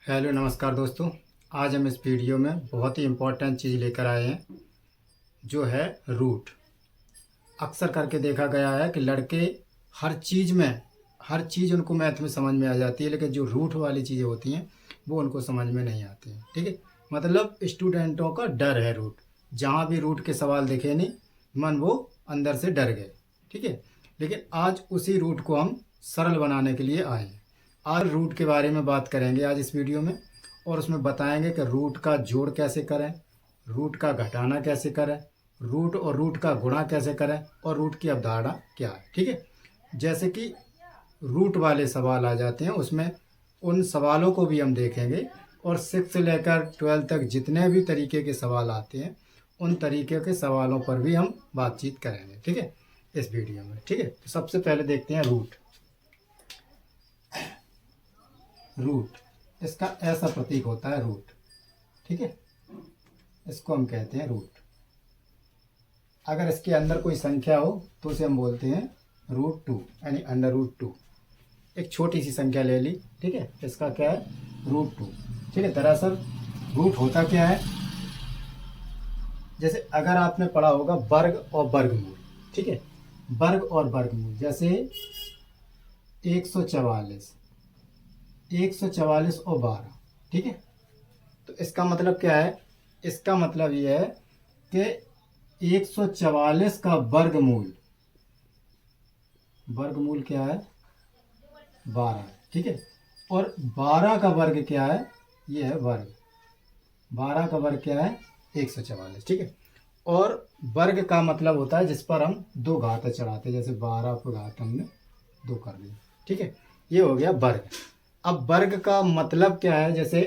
Hello नमस्कार दोस्तों। आज हम इस वीडियो में बहुत ही इम्पोर्टेंट चीज़ लेकर आए हैं जो है रूट। अक्सर करके देखा गया है कि लड़के हर चीज़ उनको मैथ में समझ में आ जाती है, लेकिन जो रूट वाली चीज़ें होती हैं वो उनको समझ में नहीं आती हैं। ठीक है, मतलब स्टूडेंटों का डर है रूट। जहाँ भी रूट के सवाल दिखे नहीं मन वो अंदर से डर गए। ठीक है, लेकिन आज उसी रूट को हम सरल बनाने के लिए आए हैं। आज रूट के बारे में बात करेंगे आज इस वीडियो में, और उसमें बताएंगे कि रूट का जोड़ कैसे करें, रूट का घटाना कैसे करें, रूट और रूट का गुणा कैसे करें, और रूट की अवधारणा क्या है। ठीक है, जैसे कि रूट वाले सवाल आ जाते हैं उसमें उन सवालों को भी हम देखेंगे, और 6 से लेकर 12 तक जितने भी तरीके के सवाल आते हैं उन तरीके के सवालों पर भी हम बातचीत करेंगे। ठीक है, इस वीडियो में। ठीक है, तो सबसे पहले देखते हैं रूट। इसका ऐसा प्रतीक होता है रूट। ठीक है, इसको हम कहते हैं रूट। अगर इसके अंदर कोई संख्या हो तो उसे हम बोलते हैं √2 यानी √2। एक छोटी सी संख्या ले ली, ठीक है, इसका क्या है √2। ठीक है, दरअसल रूट होता क्या है, जैसे अगर आपने पढ़ा होगा वर्ग और वर्गमूल। ठीक है, वर्ग और वर्गमूल, जैसे 144 और 12। ठीक है, तो इसका मतलब क्या है, इसका मतलब ये है कि 144 का वर्गमूल क्या है 12। ठीक है, और 12 का वर्ग क्या है, ये है वर्ग। 12 का वर्ग क्या है 144। ठीक है, और वर्ग का मतलब होता है जिस पर हम दो घात चढ़ाते हैं, जैसे 12 पर घात हमने 2 कर ली। ठीक है, ये हो गया वर्ग। अब वर्ग का मतलब क्या है, जैसे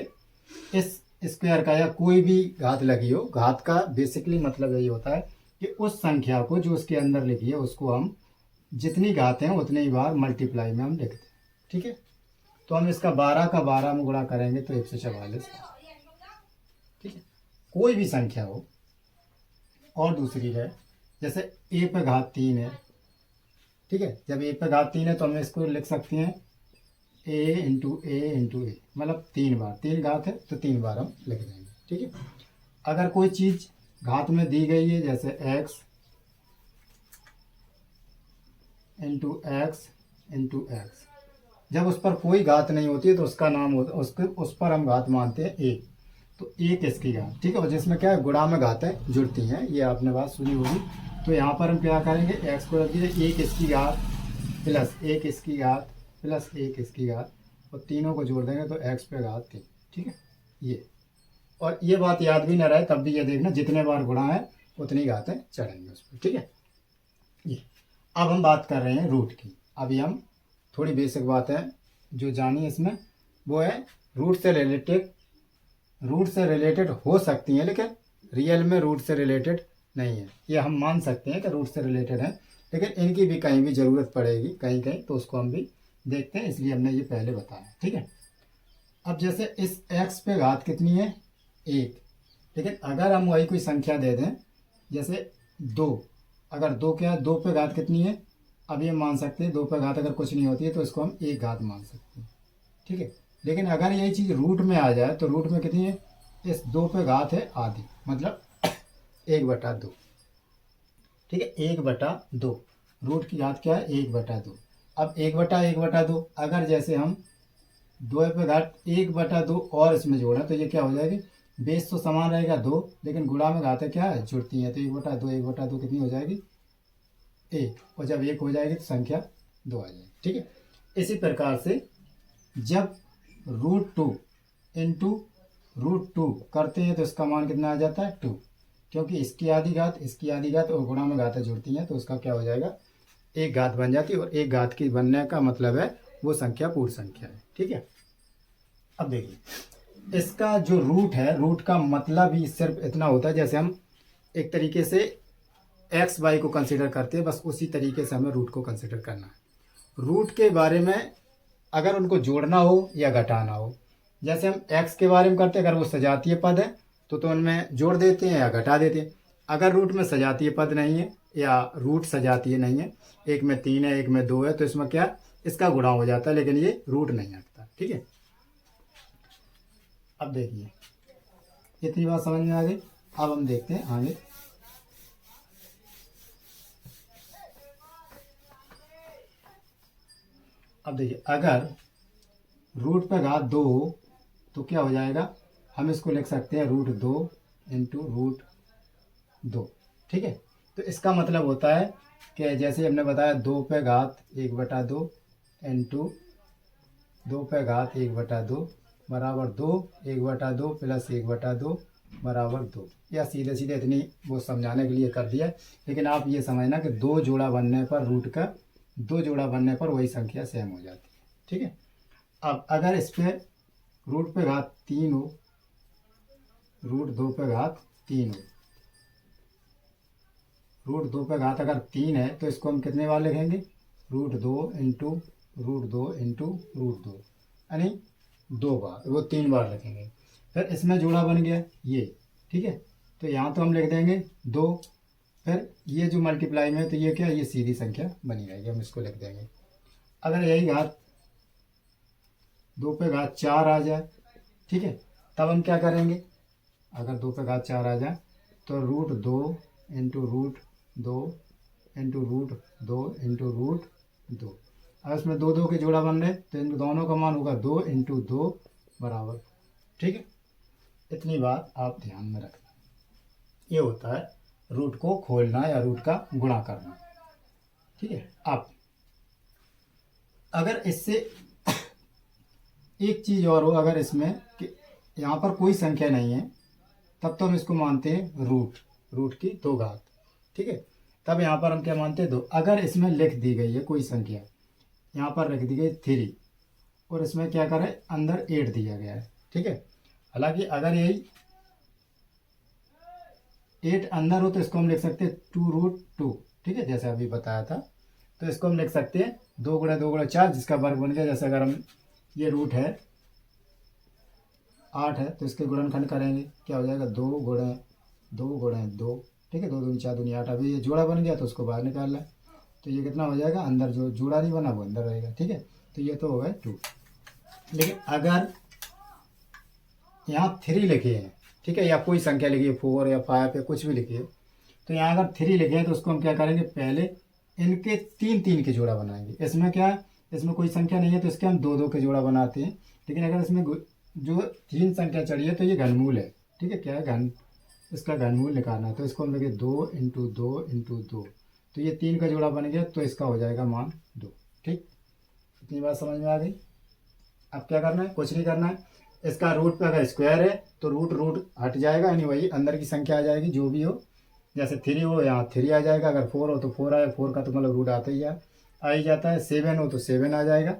इस स्क्वायर का या कोई भी घात लगी हो, घात का बेसिकली मतलब यही होता है कि उस संख्या को जो उसके अंदर लिखी है उसको हम जितनी घात हैं उतनी ही बार मल्टीप्लाई में हम लिखते हैं। ठीक है, तो हम इसका 12 का 12 में गुणा करेंगे तो 144। ठीक है, कोई भी संख्या हो। और दूसरी है, जैसे a पे घात 3 है। ठीक है, जब a पे घात 3 है तो हम इसको लिख सकते हैं a, मतलब 3 बार, 3 घात है तो 3 बार हम लिख देंगे। ठीक है, अगर कोई चीज़ घात में दी गई है, जैसे x इंटू एक्स, जब उस पर कोई घात नहीं होती है तो उसका नाम होता है, उस पर हम घात मानते हैं एक। तो एक इसकी घात। ठीक है, और जिसमें क्या है गुणा में घातें जुड़ती हैं, ये आपने बात सुनी होगी। तो यहाँ पर हम क्या करेंगे, एक्स को रख दीजिए, एक इसकी घात प्लस एक इसकी घात प्लस एक इसकी घात, और तीनों को जोड़ देंगे तो एक्स पे घात 3। ठीक है, ये, और ये बात याद भी ना रहे तब भी ये देखना जितने बार गुणा है उतनी घातें चढ़ेंगे उस पर। ठीक है, ये अब हम बात कर रहे हैं रूट की। अभी हम थोड़ी बेसिक बात है जो जानी इसमें, वो है रूट से रिलेटेड हो सकती हैं, लेकिन रियल में रूट से रिलेटेड नहीं है। ये हम मान सकते हैं कि रूट से रिलेटेड है, लेकिन इनकी भी कहीं भी ज़रूरत पड़ेगी कहीं कहीं, तो उसको हम भी देखते हैं, इसलिए हमने ये पहले बताया। ठीक है, अब जैसे इस x पे घात कितनी है 1, लेकिन अगर हम वही कोई संख्या दे दें, जैसे 2, अगर 2 क्या है, 2 पे घात कितनी है, अब ये मान सकते हैं 2 पे घात अगर कुछ नहीं होती है तो इसको हम 1 घात मान सकते हैं। ठीक है, लेकिन अगर यही चीज़ रूट में आ जाए तो रूट में कितनी है, इस 2 पे घात है आधी, मतलब 1/2। ठीक है, 1/2, रूट की घात क्या है 1/2। अब 1/2 अगर जैसे हम 2 पे घात 1/2 और इसमें जोड़ा तो ये क्या हो जाएगी, बेस तो समान रहेगा 2, लेकिन गुणा में घातें क्या है जुड़ती हैं, तो 1/2 कितनी हो जाएगी 1, और जब 1 हो जाएगी तो संख्या 2 आ जाएगी। ठीक है, इसी प्रकार से जब √2 इंटू √2 करते हैं तो इसका मान कितना आ जाता है 2, क्योंकि इसकी आधी घात और गुणा में घातें जुड़ती हैं तो उसका क्या हो जाएगा 1 घात बन जाती है, और 1 घात की बनने का मतलब है वो संख्या पूर्ण संख्या है। ठीक है, अब देखिए इसका जो रूट है, रूट का मतलब ही सिर्फ इतना होता है, जैसे हम एक तरीके से एक्स वाई को कंसिडर करते हैं, बस उसी तरीके से हमें रूट को कंसिडर करना है। रूट के बारे में अगर उनको जोड़ना हो या घटाना हो, जैसे हम x के बारे में करते हैं, अगर वो सजातीय पद है तो उनमें जोड़ देते हैं या घटा देते हैं। अगर रूट में सजातीय पद नहीं है या रूट सजातीय नहीं है, एक में 3 है एक में 2 है, तो इसमें क्या इसका गुणा हो जाता है, लेकिन ये रूट नहीं हटता। ठीक है, अब देखिए इतनी बात समझ में आ गई। अब हम देखते हैं आगे। अब देखिए अगर रूट पे घात 2 हो तो क्या हो जाएगा, हम इसको लिख सकते हैं √2 इंटू √2। ठीक है, तो इसका मतलब होता है कि जैसे हमने बताया 2 पे घात 1/2 इंटू 2 पे घात 1/2 बराबर 2, 1/2 प्लस 1/2 बराबर 2। या सीधे सीधे इतनी वो समझाने के लिए कर दिया, लेकिन आप ये समझना कि दो जोड़ा बनने पर रूट का दो जोड़ा बनने पर वही संख्या सेम हो जाती है। ठीक है, अब अगर इस पे रूट पे घात 3 हो, √2 पे घात 3 हो, √2 पे घात अगर 3 है तो इसको हम कितने बार लिखेंगे, √2 इंटू √2 इंटू √2, यानी 2 बार, वो 3 बार लिखेंगे। फिर इसमें जोड़ा बन गया ये। ठीक है, तो यहाँ तो हम लिख देंगे 2, फिर ये जो मल्टीप्लाई में, तो ये क्या, ये सीधी संख्या बनी रहेगी, हम इसको लिख देंगे। अगर यही घात 2 पे घात 4 आ जाए, ठीक है, तब हम क्या करेंगे, अगर 2 पे घात 4 आ जाए तो √2 इंटू √2 इंटू √2 इंटू √2। अब इसमें 2 के जोड़ा बन रहे तो इन दोनों का मान होगा 2 इंटू 2 बराबर। ठीक है, इतनी बात आप ध्यान में रखना। ये होता है रूट को खोलना या रूट का गुणा करना। ठीक है, अब अगर इससे एक चीज़ और हो, अगर इसमें कि यहाँ पर कोई संख्या नहीं है, तब तो हम इसको मानते हैं रूट की 2 घात। ठीक है, तब यहाँ पर हम क्या मानते हैं 2। अगर इसमें लिख दी गई है कोई संख्या, यहाँ पर लिख दी गई 3 और इसमें क्या करें अंदर 8 दिया गया है। ठीक है, हालांकि अगर यही 8 अंदर हो तो इसको हम लिख सकते हैं 2√2। ठीक है, जैसे अभी बताया था, तो इसको हम लिख सकते हैं 2 × 2 × 4 जिसका वर्ग बन गया। जैसे अगर हम ये रूट है 8 है तो इसके गुणनखंड करेंगे, क्या हो जाएगा 2 × 2 × 2। ठीक है, 2 दूनी 4 दूनी 8। अभी ये जोड़ा बन गया तो उसको बाहर निकालना है, तो ये कितना हो जाएगा, अंदर जो जोड़ा नहीं बना वो अंदर रहेगा। ठीक है, तो ये तो हो गया 2। लेकिन अगर यहाँ 3 लिखे हैं, ठीक है, या कोई संख्या लिखी है 4 या 5 या कुछ भी लिखी है, तो यहाँ अगर 3 लिखे हैं तो उसको हम क्या करेंगे, पहले इनके 3 के जोड़ा बनाएंगे। इसमें क्या है, इसमें कोई संख्या नहीं है तो इसके हम 2 के जोड़ा बनाते हैं। लेकिन अगर इसमें जो 3 संख्या चढ़ी है तो ये घनमूल है। ठीक है, क्या है इसका घनमूल निकालना है, तो इसको हम लिखे 2 इंटू 2 इंटू 2, तो ये 3 का जोड़ा बन गया तो इसका हो जाएगा मान 2। ठीक, इतनी बात समझ में आ गई। अब क्या करना है, कुछ नहीं करना है, इसका रूट पे अगर स्क्वायर है तो रूट हट जाएगा, यानी वही अंदर की संख्या आ जाएगी जो भी हो। जैसे 3 हो यहाँ 3 आ जाएगा, अगर 4 हो तो 4 आए, 4 का तो मतलब रूट आता ही आ ही जाता है। 7 हो तो 7 आ जाएगा।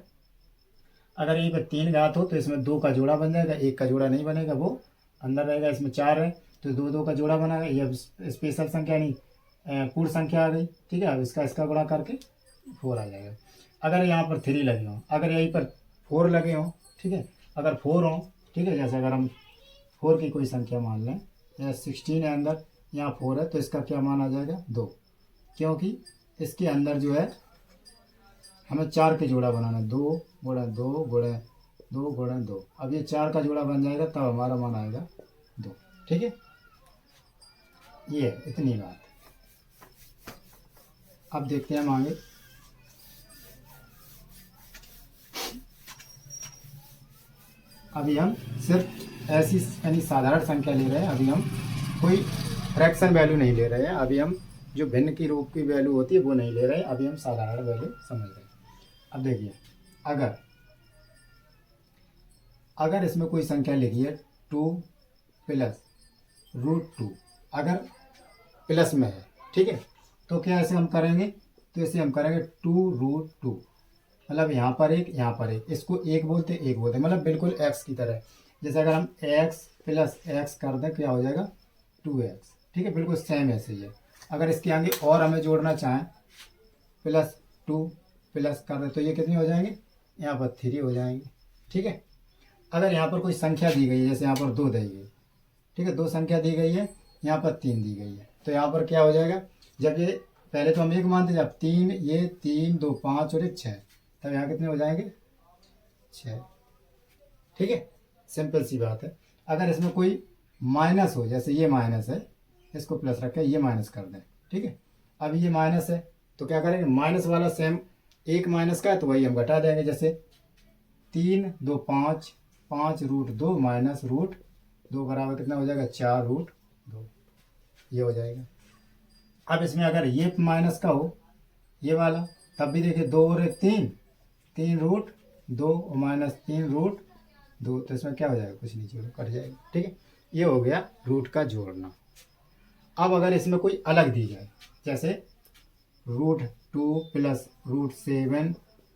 अगर यहीं पर 3 घात हो तो इसमें 2 का जोड़ा बन जाएगा, 1 का जोड़ा नहीं बनेगा, वो अंदर रहेगा। इसमें 4 है तो 2 का जोड़ा बना, ये स्पेशल संख्या नहीं पूर्ण संख्या आ गई। ठीक है, अब इसका गुणा करके 4 आ जाएगा। अगर यहाँ पर 3 लगे हों, अगर यहीं पर 4 लगे हों, ठीक है, अगर 4 हों, ठीक है, जैसे अगर हम 4 की कोई संख्या मान लें, या 16 है अंदर, यहाँ 4 है तो इसका क्या मान आ जाएगा 2, क्योंकि इसके अंदर जो है हमें 4 के जोड़ा बनाना है, 2 × 2 × 2 × 2। अब ये 4 का जोड़ा बन जाएगा तब हमारा मान आएगा 2। ठीक है, ये इतनी बात। अब देखते हैं हम आगे। अभी हम सिर्फ ऐसी यानी साधारण संख्या ले रहे हैं, अभी हम कोई फ्रैक्शन वैल्यू नहीं ले रहे हैं, अभी हम जो भिन्न की रूप की वैल्यू होती है वो नहीं ले रहे हैं, अभी हम साधारण वैल्यू समझ रहे हैं। अब देखिए अगर इसमें कोई संख्या लिखी है 2 प्लस √2, अगर प्लस में है, ठीक है, तो क्या ऐसे हम करेंगे, तो इसे हम करेंगे 2√2, मतलब यहाँ पर एक, इसको एक बोलते मतलब बिल्कुल x की तरह। जैसे अगर हम x प्लस x कर दें क्या हो जाएगा 2x। ठीक है, बिल्कुल सेम ऐसे ही है। अगर इसके आगे और हमें जोड़ना चाहें +2 प्लस कर दें तो ये कितने हो जाएंगे, यहाँ पर 3 हो जाएंगे। ठीक है, अगर यहाँ पर कोई संख्या दी गई है, जैसे यहाँ पर 2 दी गई, ठीक है, 2 संख्या दी गई है, यहाँ पर 3 दी गई है, तो यहाँ पर क्या हो जाएगा, जब ये पहले तो हम 1 मानते, जब 3, ये 3 2 5 और 1 6, तब यहाँ कितने हो जाएंगे 6। ठीक है, सिंपल सी बात है। अगर इसमें कोई माइनस हो, जैसे ये माइनस है, इसको प्लस रखें, ये माइनस कर दें, ठीक है। अब ये माइनस है तो क्या करेंगे, माइनस वाला सेम एक माइनस का है तो वही हम घटा देंगे। जैसे 3 2 5, 5√2 माइनस √2 बराबर कितना हो जाएगा, 4√2, ये हो जाएगा। अब इसमें अगर ये माइनस का हो, ये वाला, तब भी देखिए 2 और 1 3, 3√2 और माइनस 3√2, तो इसमें क्या हो जाएगा, कुछ नहीं, जोड़ कट जाएगा, ठीक है। ये हो गया रूट का जोड़ना। अब अगर इसमें कोई अलग दी जाए, जैसे √2 प्लस √7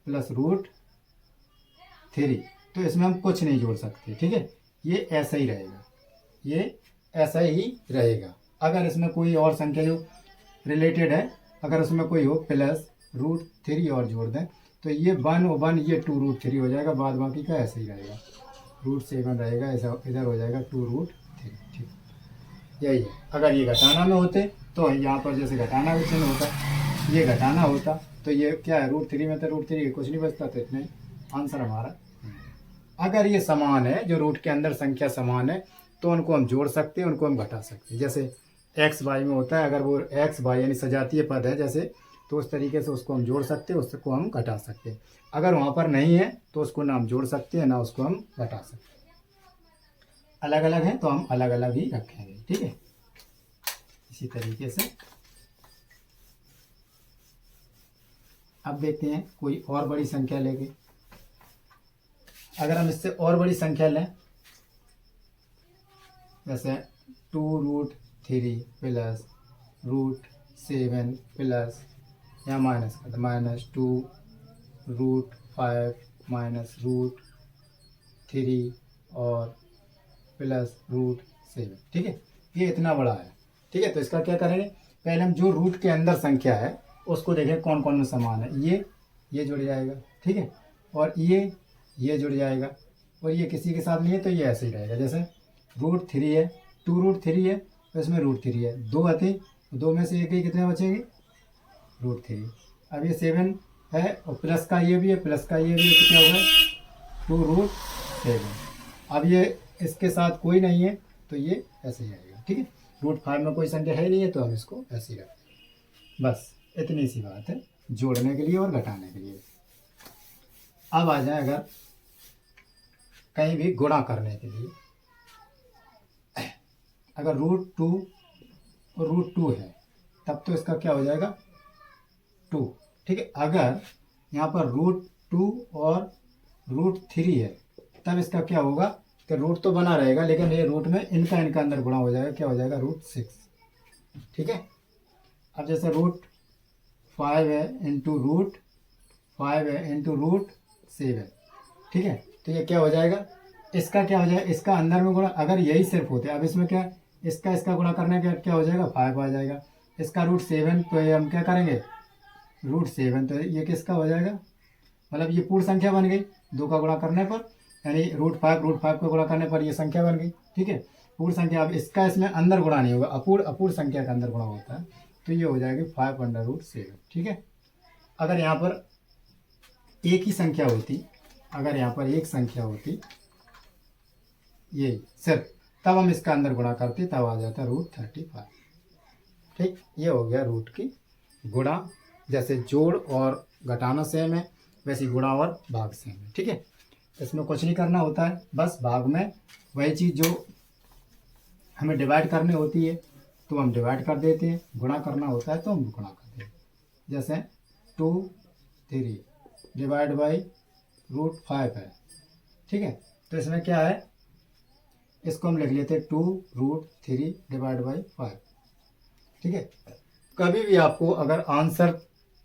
प्लस √3, तो इसमें हम कुछ नहीं जोड़ सकते, ठीक है। ये ऐसा ही रहेगा, ये ऐसा ही रहेगा। अगर इसमें कोई और संख्या जो रिलेटेड है, अगर उसमें कोई हो प्लस √3 और जोड़ दें, तो ये 1 और 1, ये 2√3 हो जाएगा, बाद बाकी का ऐसे ही रहेगा, √7 रहेगा, ऐसा इधर हो जाएगा 2√3, ठीक, यही है। अगर ये घटाना में होते तो यहाँ पर जैसे घटाना का चिन्ह होता, ये घटाना होता, तो ये क्या है, √3 में तो √3 कुछ नहीं बचता, तो इतना ही आंसर हमारा। अगर ये समान है, जो रूट के अंदर संख्या समान है, तो उनको हम जोड़ सकते हैं, उनको हम घटा सकते हैं। जैसे एक्स वाई में होता है, अगर वो एक्स वाई यानी सजातीय पद है जैसे, तो उस तरीके से उसको हम जोड़ सकते हैं, उसको हम घटा सकते हैं। अगर वहाँ पर नहीं है तो उसको ना हम जोड़ सकते हैं, ना उसको हम घटा सकते हैं। अलग अलग है तो हम अलग अलग ही रखेंगे, ठीक है। इसी तरीके से अब देखते हैं कोई और बड़ी संख्या लेके। अगर हम इससे और बड़ी संख्या लें, जैसे 2√3 प्लस √7 प्लस, या माइनस कर दो, -2√5 माइनस √3 और प्लस √7, ठीक है। ये इतना बड़ा है, ठीक है। तो इसका क्या करेंगे, पहले हम जो रूट के अंदर संख्या है उसको देखें कौन कौन में समान है। ये जुड़ जाएगा, ठीक है, और ये जुड़ जाएगा, और ये किसी के साथ नहीं है तो ये ऐसे ही रहेगा। जैसे √3 है, 2√3 है, तो इसमें √3 है, 2 आते, 2 में से एक ही कितने बचेंगे, √3। अब ये 7 है और प्लस का ये भी है, प्लस का ये भी है, तो क्या होगा, 2√7। अब ये इसके साथ कोई नहीं है तो ये ऐसे ही आएगा, ठीक है। √5 में कोई संख्या है नहीं है तो हम इसको ऐसे ही रखते हैं। बस इतनी सी बात है जोड़ने के लिए और घटाने के लिए। अब आ जाए अगर कहीं भी गुणा करने के लिए, अगर √2 और √2 है तब तो इसका क्या हो जाएगा, 2, ठीक है। अगर यहाँ पर √2 और √3 है तब इसका क्या होगा कि रूट तो बना रहेगा, लेकिन ये रूट में इनका अंदर गुणा हो जाएगा, क्या हो जाएगा, √6, ठीक है। अब जैसे √5 है इंटू √5 है इंटू √7, ठीक है, तो ये क्या हो जाएगा, इसका क्या हो जाएगा, इसका अंदर में गुणा, अगर यही सिर्फ होते, अब इसमें क्या, इसका गुणा करने के बाद क्या हो जाएगा, 5 आ जाएगा। इसका √7, तो ये हम क्या करेंगे, √7, तो ये किसका हो जाएगा, मतलब ये पूर्ण संख्या बन गई 2 का गुणा करने पर, यानी √5 का गुणा करने पर ये संख्या बन गई, ठीक है, पूर्ण संख्या। अब इसका इसमें अंदर गुणा नहीं होगा, अपूर्ण संख्या का अंदर गुणा होता है, तो ये हो जाएगी 5/√7, ठीक है। अगर यहाँ पर एक ही संख्या होती, अगर यहाँ पर एक संख्या होती ये सिर्फ, तब हम इसका अंदर गुणा करते, तब आ जाता √35, ठीक। ये हो गया रूट की गुणा। जैसे जोड़ और घटाना सेम है, वैसे गुणा और भाग सेम है, ठीक है। इसमें कुछ नहीं करना होता है, बस भाग में वही चीज़ जो हमें डिवाइड करनी होती है तो हम डिवाइड कर देते हैं, गुणा करना होता है तो हम गुणा करते हैं। जैसे 2/3 डिवाइड बाई √5 है, ठीक है, तो इसमें क्या है, इसको हम लिख लेते हैं 2√3 डिवाइड बाई 5, ठीक है। कभी भी आपको अगर आंसर,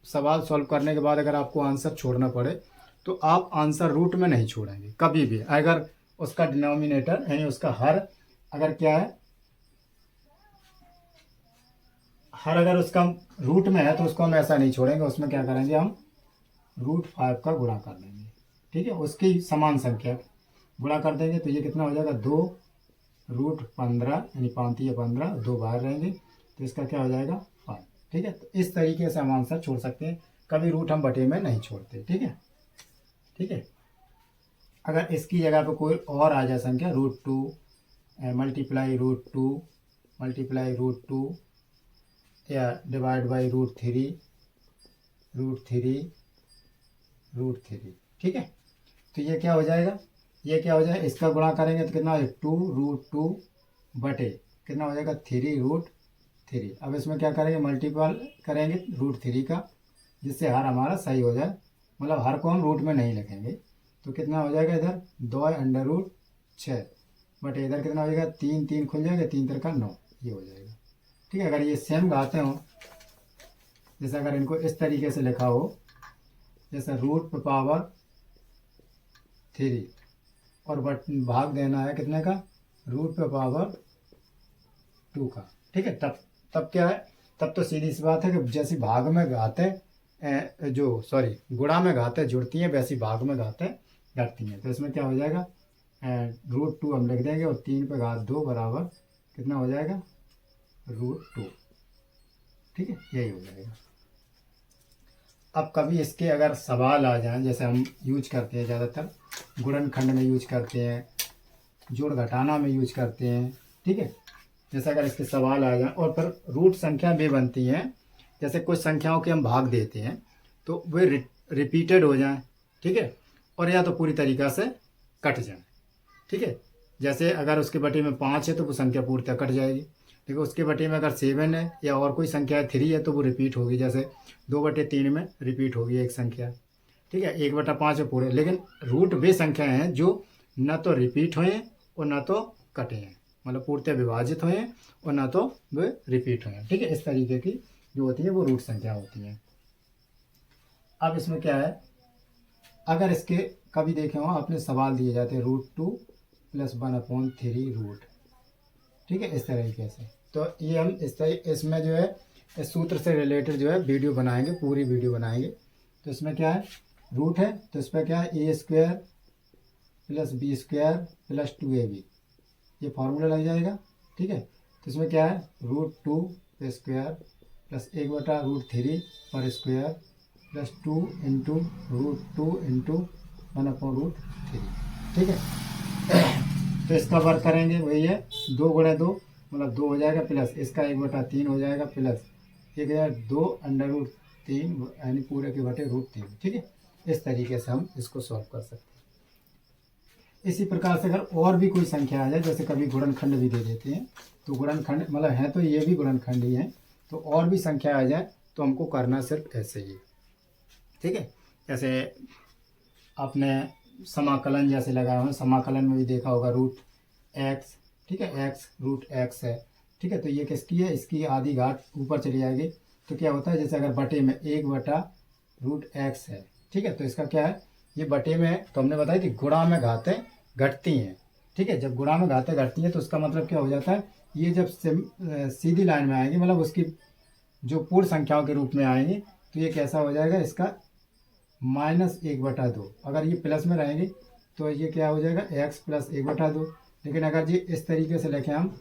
सवाल सॉल्व करने के बाद अगर आपको आंसर छोड़ना पड़े तो आप आंसर रूट में नहीं छोड़ेंगे कभी भी। अगर उसका डिनोमिनेटर यानी उसका हर अगर क्या है, हर अगर उसका रूट में है तो उसको हम ऐसा नहीं छोड़ेंगे, उसमें क्या करेंगे, हम √5 का गुणा कर देंगे, ठीक है, उसकी समान संख्या गुणा कर देंगे, तो ये कितना हो जाएगा, 2√15 यानी 5 या 15, 2 बाहर रहेंगे, तो इसका क्या हो जाएगा 5, ठीक है। तो इस तरीके से हम आंसर छोड़ सकते हैं, कभी रूट हम बटे में नहीं छोड़ते, ठीक है, ठीक है। अगर इसकी जगह पर कोई और आ जाए संख्या, √2 मल्टीप्लाई रूट 2 या डिवाइड बाई रूट थ्री। ठीक है, तो ये क्या हो जाएगा, इसका गुणा करेंगे तो कितना है 2√2 बटे कितना हो जाएगा 3√3। अब इसमें क्या करेंगे, मल्टीपल करेंगे √3 का, जिससे हर हमारा सही हो जाए, मतलब हर को हम रूट में नहीं लिखेंगे। तो कितना हो जाएगा इधर 2√6 बटे इधर कितना हो जाएगा 3 खुल जाएगा, 3 3 का 9, ये हो जाएगा। ठीक है, अगर ये सेम घाते हो, जैसे अगर इनको इस तरीके से लिखा हो, जैसे रूट पे पावर 3 और भाग देना है कितने का, रूट पे पावर 2 का। ठीक है, तब क्या है, तब तो सीधी सी बात है कि जैसी भाग में घाते गुणा में घाते जुड़ती हैं, वैसी भाग में घाते घटती हैं। तो इसमें क्या हो जाएगा, √2 हम लिख देंगे और 3 पे घात 2 बराबर कितना हो जाएगा √2। ठीक है, यही हो जाएगा। अब कभी इसके अगर सवाल आ जाएं, जैसे हम यूज करते हैं ज़्यादातर गुणनखंड में यूज करते हैं, जोड़ घटाना में यूज करते हैं। ठीक है, जैसे अगर इसके सवाल आ जाएं और पर रूट संख्या भी बनती हैं, जैसे कुछ संख्याओं के हम भाग देते हैं तो वे रिपीटेड हो जाएं। ठीक है, और या तो पूरी तरीक़ा से कट जाएं। ठीक है, जैसे अगर उसके बटे में 5 है तो वो संख्या पूर्णतः कट जाएगी। देखो उसके बटे में अगर 7 है या और कोई संख्या 3 है तो वो रिपीट होगी, जैसे 2/3 में रिपीट होगी एक संख्या। ठीक है, 1/5 है पूरे, लेकिन रूट वे संख्याएं हैं जो न तो रिपीट हुए और न तो कटे हैं, मतलब पूर्णतः विभाजित हुए और न तो वे रिपीट हुए। ठीक है, इस तरीके की जो होती है वो रूट संख्या होती है। अब इसमें क्या है, अगर इसके कभी देखे हो आपने सवाल दिए जाते हैं √2 + 1/3 रूट। ठीक है, इस तरीके से। तो ये हम इसमें जो है इस सूत्र से रिलेटेड जो है वीडियो बनाएंगे, पूरी वीडियो बनाएंगे। तो इसमें क्या है, रूट है तो इस पर क्या है a² + b² + 2ab, ये फार्मूला लग जाएगा। ठीक है, तो इसमें क्या है √2 पे स्क्वायर + 1/√3 पर स्क्वायर + 2 × √2 × 1/√3। ठीक है, तो इसका वर्क करेंगे, वही है 2 × 2 मतलब 2 हो जाएगा, प्लस इसका 1/3 हो जाएगा, प्लस 1/2√3 यानी पूरे के बटे √3। ठीक है, इस तरीके से हम इसको सॉल्व कर सकते हैं। इसी प्रकार से अगर और भी कोई संख्या आ जाए, जैसे कभी गुणनखंड भी दे देते हैं, तो गुणनखंड मतलब है तो ये भी गुणनखंड ही है, तो और भी संख्या आ जाए तो हमको करना सिर्फ ऐसे ही। ठीक है, जैसे आपने समाकलन जैसे लगाया हुआ, समाकलन में भी देखा होगा √x। ठीक है, x √x है। ठीक है, तो ये किसकी है, इसकी आधी घात ऊपर चली जाएगी, तो क्या होता है, जैसे अगर बटे में 1/√x है। ठीक है, तो इसका क्या है, ये बटे में है तो हमने बताया कि गुणा में घातें घटती हैं। ठीक है, जब गुणा में घातें घटती हैं तो उसका मतलब क्या हो जाता है, ये जब सीधी लाइन में आएंगी, मतलब उसकी जो पूर्ण संख्याओं के रूप में आएंगी, तो ये कैसा हो जाएगा, इसका -1/2। अगर ये प्लस में रहेंगे तो ये क्या हो जाएगा x + 1/2। लेकिन अगर जी इस तरीके से लिखें हम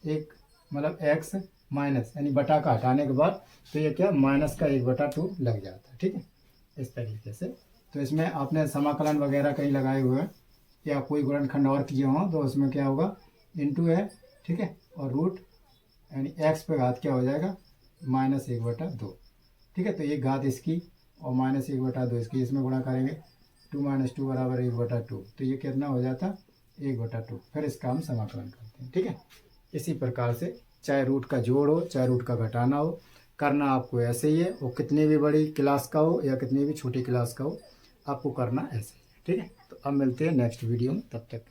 एक मतलब x माइनस यानी बटा का हटाने के बाद, तो ये क्या -1/2 लग जाता है। ठीक है, इस तरीके से। तो इसमें आपने समाकलन वगैरह कहीं लगाए हुए हैं या कोई गुणनखंड और किए हों तो उसमें क्या होगा इंटू है। ठीक है, और रूट यानी x पे घात क्या हो जाएगा -1/2। ठीक है, तो एक घात इसकी और -1/2 इसकी, इसमें गुणा करेंगे 2 - 2 = 1/2, तो ये कितना हो जाता 1/2। फिर इसका हम समाकलन करते हैं। ठीक है, इसी प्रकार से चाहे रूट का जोड़ हो चाहे रूट का घटाना हो, करना आपको ऐसे ही है। वो कितनी भी बड़ी क्लास का हो या कितनी भी छोटी क्लास का हो, आपको करना ऐसे ही है। ठीक है, तो अब मिलते हैं नेक्स्ट वीडियो में, तब तक के